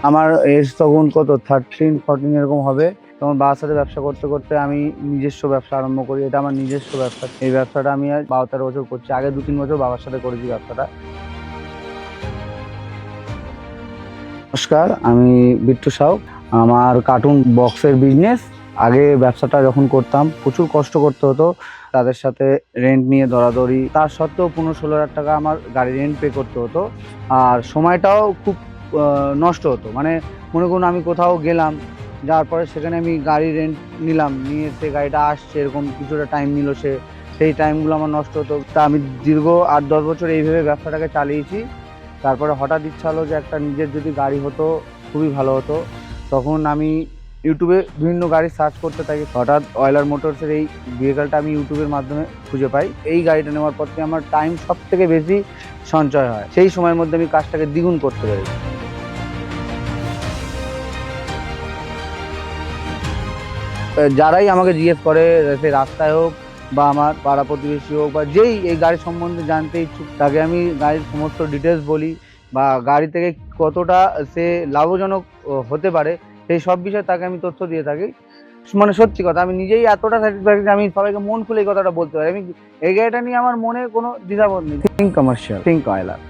আমার এজ তখন কত 13-14 এরকম হবে। তখন বাবার সাথে ব্যবসা করতে করতে আমি নিজস্ব ব্যবসা আরম্ভ করি। এটা আমার নিজস্ব ব্যবসা। এই ব্যবসাটা আমি আজ 12-13 বছর করছি। আগে 2-3 বছর বাবার সাথে করেছি ব্যবসাটা। নমস্কার, আমি বিট্টু সাউ। আমার কার্টুন বক্সের বিজনেস। আগে ব্যবসাটা যখন করতাম প্রচুর কষ্ট করতে হতো। তাদের সাথে রেন্ট নিয়ে দরাদরি, তার সত্ত্বেও 15-16 হাজার টাকা আমার গাড়ি রেন্ট পে করতে হতো। আর সময়টাও খুব নষ্ট হতো। মানে মনে করুন আমি কোথাও গেলাম, যাওয়ার পরে সেখানে আমি গাড়ি রেন্ট নিলাম, নিয়ে সে গাড়িটা আসছে, এরকম কিছুটা টাইম নিল সে, সেই টাইমগুলো আমার নষ্ট হতো। তা আমি দীর্ঘ 8-10 বছর এইভাবে ব্যবসাটাকে চালিয়েছি। তারপরে হঠাৎ ইচ্ছা হলো যে একটা নিজের যদি গাড়ি হতো খুবই ভালো হতো। তখন আমি ইউটিউবে বিভিন্ন গাড়ি সার্চ করতে থাকি। হঠাৎ অয়েলার মোটরসের এই ভেহিকলটা আমি ইউটিউবের মাধ্যমে খুঁজে পাই। এই গাড়িটা নেওয়ার পর থেকে আমার টাইম সব থেকে বেশি সঞ্চয় হয়। সেই সময়ের মধ্যে আমি কাজটাকে দ্বিগুণ করতে পেরেছি। যারাই আমাকে জিজ্ঞেস করে, সে রাস্তায় হোক বা আমার পাড়া প্রতিবেশী হোক বা যেই এই গাড়ি সম্বন্ধে জানতে ইচ্ছুক, তাকে আমি গাড়ির সমস্ত ডিটেলস বলি বা গাড়ি থেকে কতটা সে লাভজনক হতে পারে সেই সব বিষয়ে তাকে আমি তথ্য দিয়ে থাকি। মানে সত্যি কথা, আমি নিজেই এতটা স্যাটিসফ্যাকশন, আমি সবাইকে মন খুলে এই কথাটা বলতে পারি। আমি এই গাড়িটা নিয়ে আমার মনে কোনো দ্বিধাবোধ নেই। Think commercial, think Euler.